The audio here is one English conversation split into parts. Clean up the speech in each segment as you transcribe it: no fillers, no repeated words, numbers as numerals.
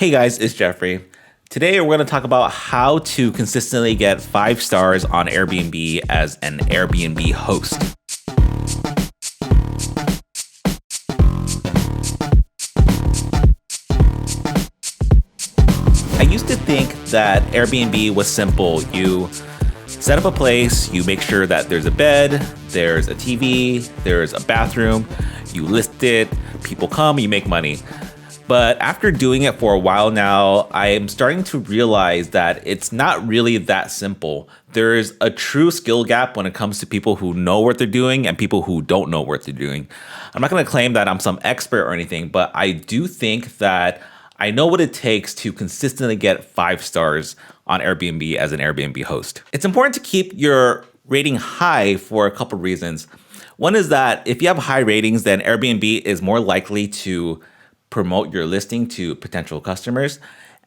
Hey guys, it's Jeffrey. Today we're going to talk about how to consistently get 5 stars on Airbnb as an Airbnb host. I used to think that Airbnb was simple. You set up a place, you make sure that there's a bed, there's a TV, there's a bathroom, you list it, people come, you make money. But after doing it for a while now, I am starting to realize that it's not really that simple. There's a true skill gap when it comes to people who know what they're doing and people who don't know what they're doing. I'm not going to claim that I'm some expert or anything, but I do think that I know what it takes to consistently get 5 stars on Airbnb as an Airbnb host. It's important to keep your rating high for a couple reasons. One is that if you have high ratings, then Airbnb is more likely to promote your listing to potential customers.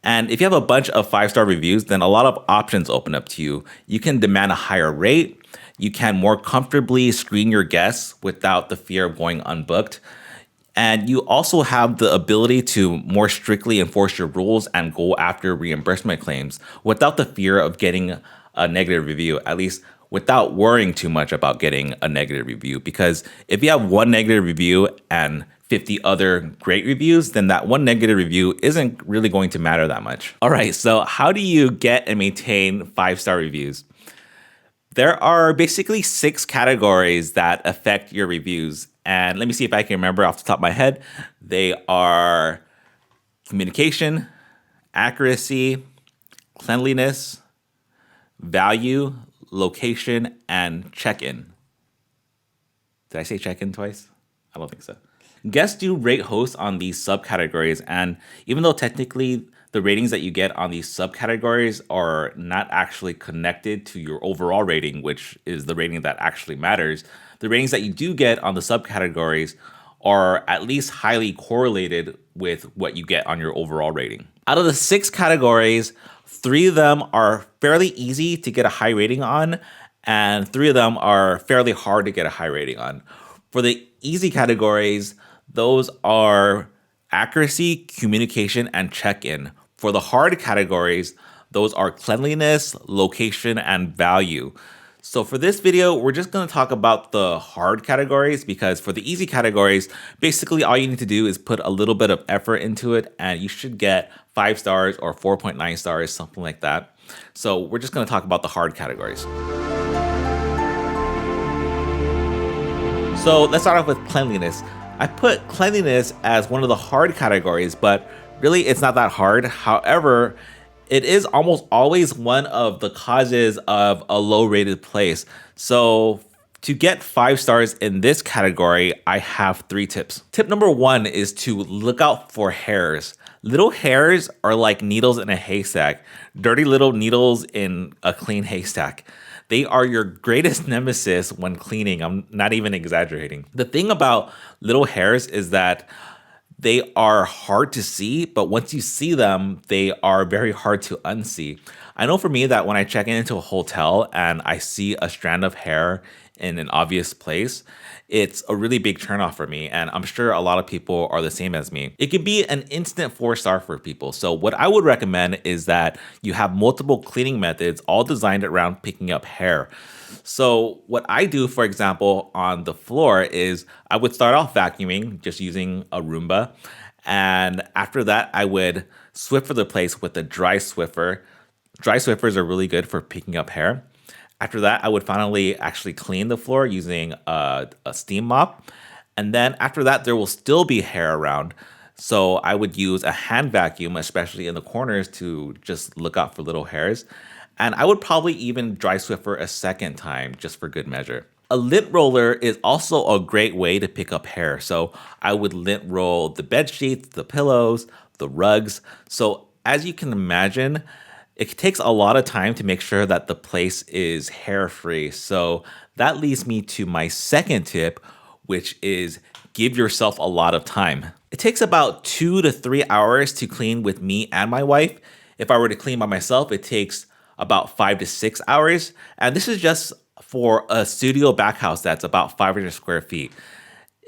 And if you have a bunch of 5-star reviews, then a lot of options open up to you. You can demand a higher rate. You can more comfortably screen your guests without the fear of going unbooked. And you also have the ability to more strictly enforce your rules and go after reimbursement claims without the fear of getting a negative review, at least without worrying too much about getting a negative review. Because if you have one negative review and 50 other great reviews, then that one negative review isn't really going to matter that much. All right, so how do you get and maintain 5-star reviews? There are basically 6 categories that affect your reviews. And let me see if I can remember off the top of my head. They are communication, accuracy, cleanliness, value, location, and check-in. Did I say check-in twice? I don't think so. Guests do rate hosts on these subcategories, and even though technically the ratings that you get on these subcategories are not actually connected to your overall rating, which is the rating that actually matters, the ratings that you do get on the subcategories are at least highly correlated with what you get on your overall rating. Out of the 6 categories, 3 of them are fairly easy to get a high rating on, and 3 of them are fairly hard to get a high rating on. For the easy categories, those are accuracy, communication, and check-in. For the hard categories, those are cleanliness, location, and value. So for this video, we're just going to talk about the hard categories because for the easy categories, basically all you need to do is put a little bit of effort into it and you should get 5 stars or 4.9 stars, something like that. So we're just going to talk about the hard categories. So let's start off with cleanliness. I put cleanliness as one of the hard categories, but really it's not that hard. However, it is almost always one of the causes of a low rated place. So to get 5 stars in this category, I have 3 tips. Tip number 1 is to look out for hairs. Little hairs are like needles in a haystack, dirty little needles in a clean haystack. They are your greatest nemesis when cleaning. I'm not even exaggerating. The thing about little hairs is that they are hard to see, but once you see them, they are very hard to unsee. I know for me that when I check into a hotel and I see a strand of hair in an obvious place, it's a really big turnoff for me, and I'm sure a lot of people are the same as me. It can be an instant 4-star for people. So what I would recommend is that you have multiple cleaning methods all designed around picking up hair. So what I do, for example, on the floor is I would start off vacuuming, just using a Roomba. And after that, I would Swiffer the place with a dry Swiffer. Dry Swiffers are really good for picking up hair. After that, I would finally actually clean the floor using a steam mop. And then after that, there will still be hair around. So I would use a hand vacuum, especially in the corners, to just look out for little hairs. And I would probably even dry Swiffer a second time just for good measure. A lint roller is also a great way to pick up hair. So I would lint roll the bed sheets, the pillows, the rugs. So as you can imagine, it takes a lot of time to make sure that the place is hair-free. So that leads me to my second tip, which is give yourself a lot of time. It takes about 2 to 3 hours to clean with me and my wife. If I were to clean by myself, it takes about 5 to 6 hours. And this is just for a studio back house that's about 500 square feet.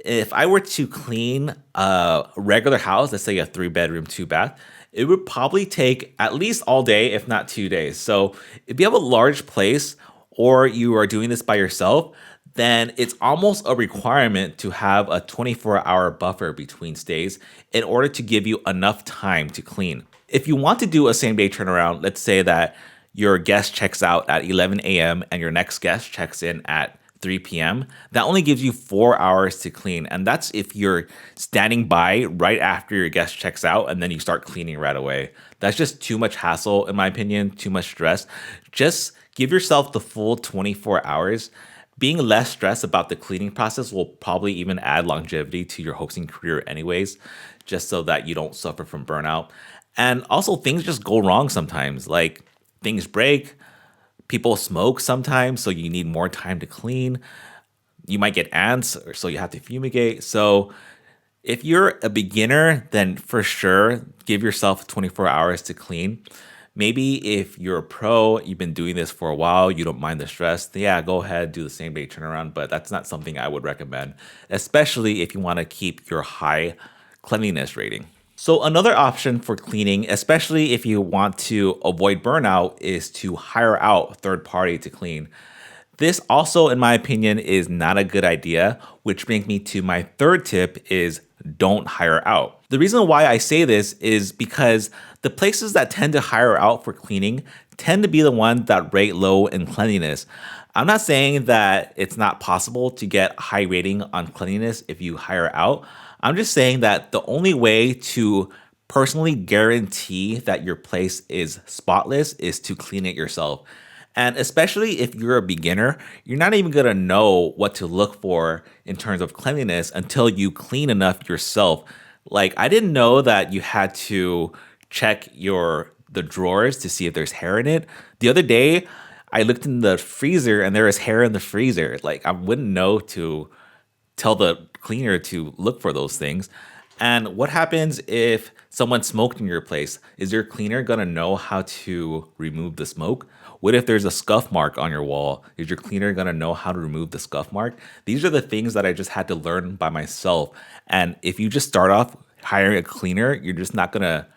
If I were to clean a regular house, let's say a 3-bedroom, 2-bath, it would probably take at least all day, if not 2 days. So if you have a large place or you are doing this by yourself, then it's almost a requirement to have a 24-hour buffer between stays in order to give you enough time to clean. If you want to do a same day turnaround, let's say that your guest checks out at 11 a.m. and your next guest checks in at 3 p.m., that only gives you 4 hours to clean. And that's if you're standing by right after your guest checks out and then you start cleaning right away. That's just too much hassle, in my opinion, too much stress. Just give yourself the full 24 hours. Being less stressed about the cleaning process will probably even add longevity to your hosting career, anyways, just so that you don't suffer from burnout. And also, things just go wrong sometimes. Like things break, people smoke sometimes, so you need more time to clean. You might get ants, so you have to fumigate. So if you're a beginner, then for sure, give yourself 24 hours to clean. Maybe if you're a pro, you've been doing this for a while, you don't mind the stress, then yeah, go ahead, do the same day turnaround. But that's not something I would recommend, especially if you want to keep your high cleanliness rating. So another option for cleaning, especially if you want to avoid burnout, is to hire out a third party to clean. This also, in my opinion, is not a good idea, which brings me to my third tip is don't hire out. The reason why I say this is because the places that tend to hire out for cleaning tend to be the ones that rate low in cleanliness. I'm not saying that it's not possible to get a high rating on cleanliness if you hire out. I'm just saying that the only way to personally guarantee that your place is spotless is to clean it yourself. And especially if you're a beginner, you're not even going to know what to look for in terms of cleanliness until you clean enough yourself. Like I didn't know that you had to check the drawers to see if there's hair in it. The other day, I looked in the freezer and there was hair in the freezer. Like I wouldn't know to tell the cleaner to look for those things. And what happens if someone smoked in your place? Is your cleaner going to know how to remove the smoke? What if there's a scuff mark on your wall? Is your cleaner going to know how to remove the scuff mark? These are the things that I just had to learn by myself. And if you just start off hiring a cleaner, you're just not going to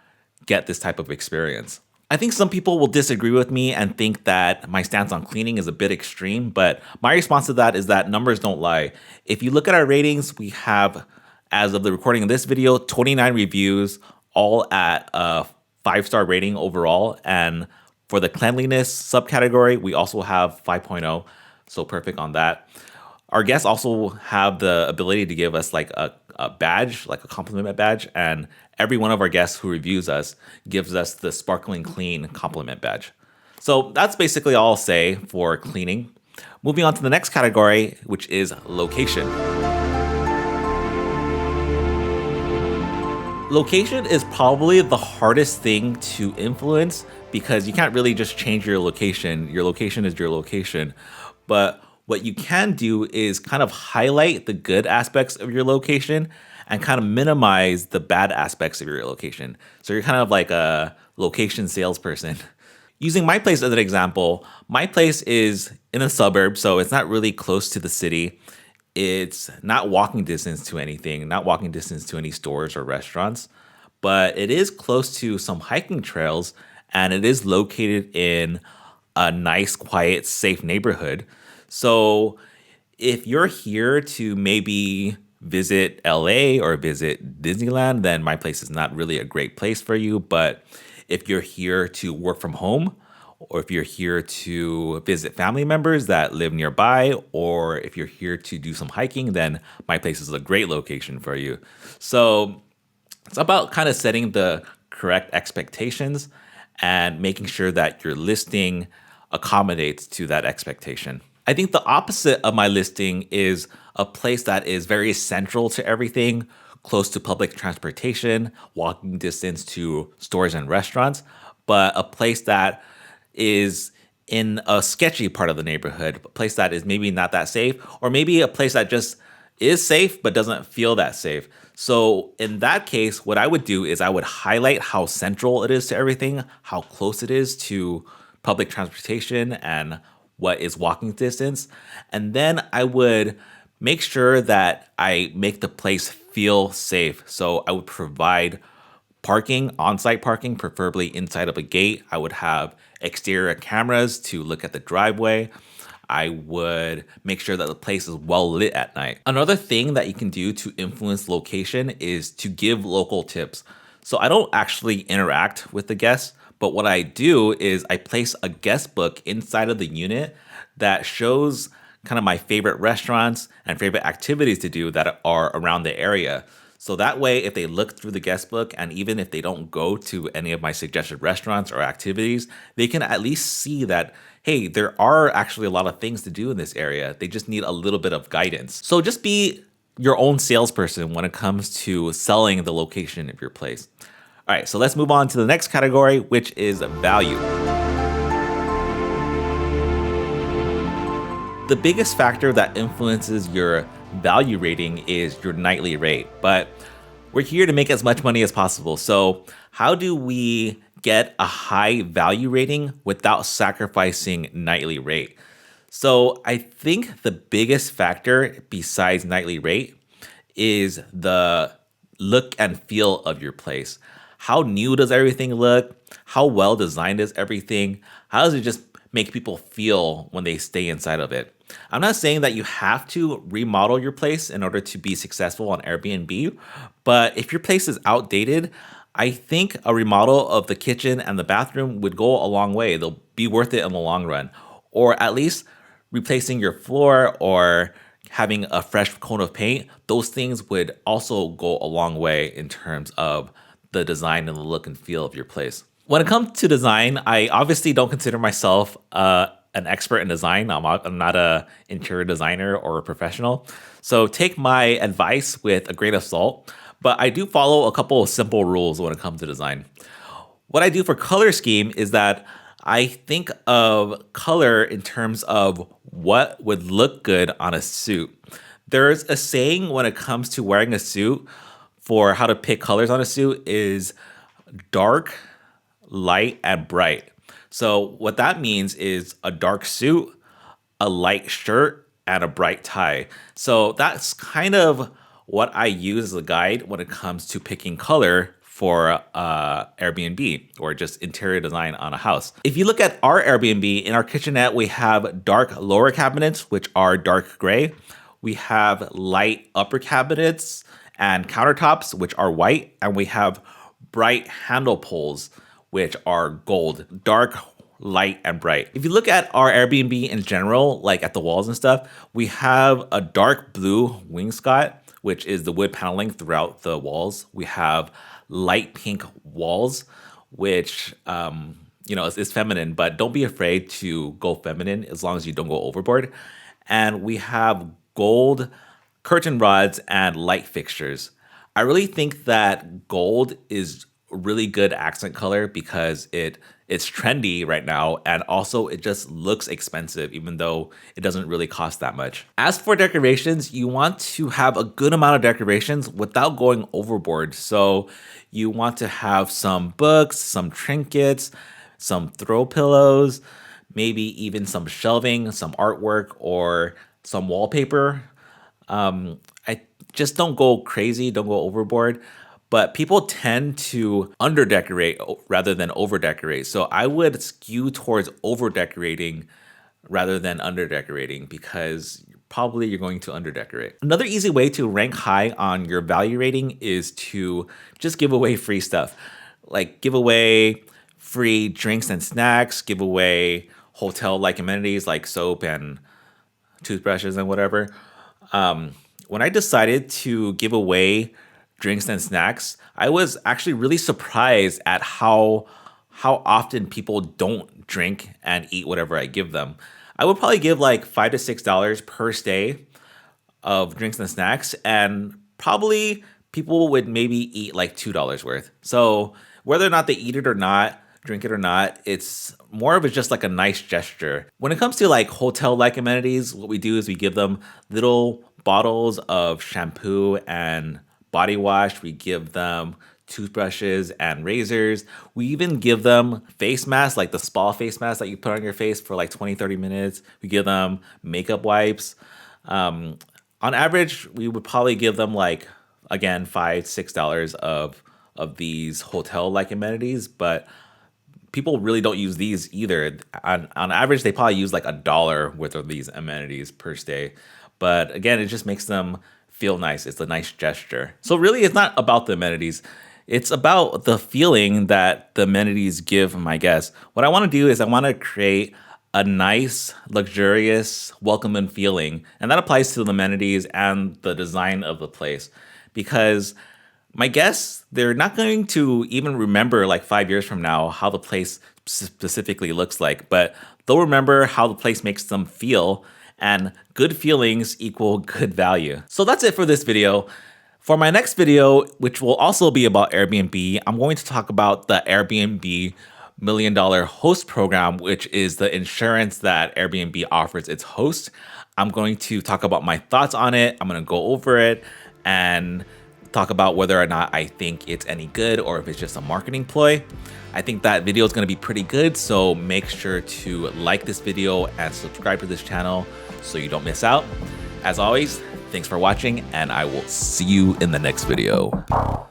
get this type of experience. I think some people will disagree with me and think that my stance on cleaning is a bit extreme, but my response to that is that numbers don't lie. If you look at our ratings, we have, as of the recording of this video, 29 reviews, all at a 5-star rating overall. And for the cleanliness subcategory, we also have 5.0, so perfect on that. Our guests also have the ability to give us like a badge, like a compliment badge, and every one of our guests who reviews us gives us the sparkling clean compliment badge. So that's basically all I'll say for cleaning. Moving on to the next category, which is location. Location is probably the hardest thing to influence because you can't really just change your location. Your location is your location. But what you can do is kind of highlight the good aspects of your location and kind of minimize the bad aspects of your location. So you're kind of like a location salesperson. Using my place as an example, my place is in a suburb, so it's not really close to the city. It's not walking distance to anything, not walking distance to any stores or restaurants, but it is close to some hiking trails and it is located in a nice, quiet, safe neighborhood. So if you're here to maybe visit LA or visit Disneyland, then my place is not really a great place for you. But if you're here to work from home, or if you're here to visit family members that live nearby, or if you're here to do some hiking, then my place is a great location for you. So it's about kind of setting the correct expectations and making sure that your listing accommodates to that expectation. I think the opposite of my listing is a place that is very central to everything, close to public transportation, walking distance to stores and restaurants, but a place that is in a sketchy part of the neighborhood, a place that is maybe not that safe, or maybe a place that just is safe but doesn't feel that safe. So in that case, what I would do is I would highlight how central it is to everything, how close it is to public transportation and what is walking distance. And then I would make sure that I make the place feel safe. So I would provide parking, on-site parking, preferably inside of a gate. I would have exterior cameras to look at the driveway. I would make sure that the place is well lit at night. Another thing that you can do to influence location is to give local tips. So I don't actually interact with the guests, but what I do is I place a guest book inside of the unit that shows kind of my favorite restaurants and favorite activities to do that are around the area. So that way, if they look through the guest book and even if they don't go to any of my suggested restaurants or activities, they can at least see that, hey, there are actually a lot of things to do in this area. They just need a little bit of guidance. So just be your own salesperson when it comes to selling the location of your place. All right, so let's move on to the next category, which is value. The biggest factor that influences your value rating is your nightly rate, but we're here to make as much money as possible. So how do we get a high value rating without sacrificing nightly rate? So I think the biggest factor besides nightly rate is the look and feel of your place. How new does everything look? How well designed is everything? How does it just make people feel when they stay inside of it? I'm not saying that you have to remodel your place in order to be successful on Airbnb, but if your place is outdated, I think a remodel of the kitchen and the bathroom would go a long way. They'll be worth it in the long run. Or at least replacing your floor or having a fresh coat of paint, those things would also go a long way in terms of the design and the look and feel of your place. When it comes to design, I obviously don't consider myself an expert in design. I'm not a interior designer or a professional. So take my advice with a grain of salt, but I do follow a couple of simple rules when it comes to design. What I do for color scheme is that I think of color in terms of what would look good on a suit. There's a saying when it comes to wearing a suit for how to pick colors on a suit is dark, light, and bright. So what that means is a dark suit, a light shirt, and a bright tie. So that's kind of what I use as a guide when it comes to picking color for Airbnb or just interior design on a house. If you look at our Airbnb, in our kitchenette, we have dark lower cabinets, which are dark gray. We have light upper cabinets and countertops, which are white. And we have bright handle pulls, which are gold, dark, light, and bright. If you look at our Airbnb in general, like at the walls and stuff, we have a dark blue wainscot, which is the wood paneling throughout the walls. We have light pink walls, which is feminine, but don't be afraid to go feminine as long as you don't go overboard. And we have gold curtain rods and light fixtures. I really think that gold is a really good accent color because it's trendy right now, and also it just looks expensive even though it doesn't really cost that much. As for decorations, you want to have a good amount of decorations without going overboard. So you want to have some books, some trinkets, some throw pillows, maybe even some shelving, some artwork, or some wallpaper. I just don't go crazy, don't go overboard. But people tend to under decorate rather than over decorate. So I would skew towards over decorating rather than under decorating because probably you're going to under decorate. Another easy way to rank high on your value rating is to just give away free stuff. Like give away free drinks and snacks, give away hotel-like amenities like soap and toothbrushes and whatever. When I decided to give away drinks and snacks, I was actually really surprised at how often people don't drink and eat whatever I give them. I would probably give like $5 to $6 per stay of drinks and snacks, and probably people would maybe eat like $2 worth. So whether or not they eat it or not, drink it or not, it's more of just like a nice gesture. When it comes to like hotel-like amenities, what we do is we give them little bottles of shampoo and body wash. We give them toothbrushes and razors. We even give them face masks, like the spa face mask that you put on your face for like 20, 30 minutes. We give them makeup wipes. On average, we would probably give them like, again, $5, $6 of of these hotel-like amenities, but people really don't use these either. On average, they probably use like $1 worth of these amenities per stay. But again, it just makes them feel nice. It's a nice gesture. So really, it's not about the amenities. It's about the feeling that the amenities give my guests. What I want to do is I want to create a nice, luxurious, welcoming feeling. And that applies to the amenities and the design of the place. Because my guests, they're not going to even remember like 5 years from now how the place specifically looks like, but they'll remember how the place makes them feel, and good feelings equal good value. So that's it for this video. For my next video, which will also be about Airbnb, I'm going to talk about the Airbnb $1 Million Host Program, which is the insurance that Airbnb offers its hosts. I'm going to talk about my thoughts on it. I'm going to go over it and talk about whether or not I think it's any good or if it's just a marketing ploy. I think that video is going to be pretty good, so make sure to like this video and subscribe to this channel so you don't miss out. As always, thanks for watching, and I will see you in the next video.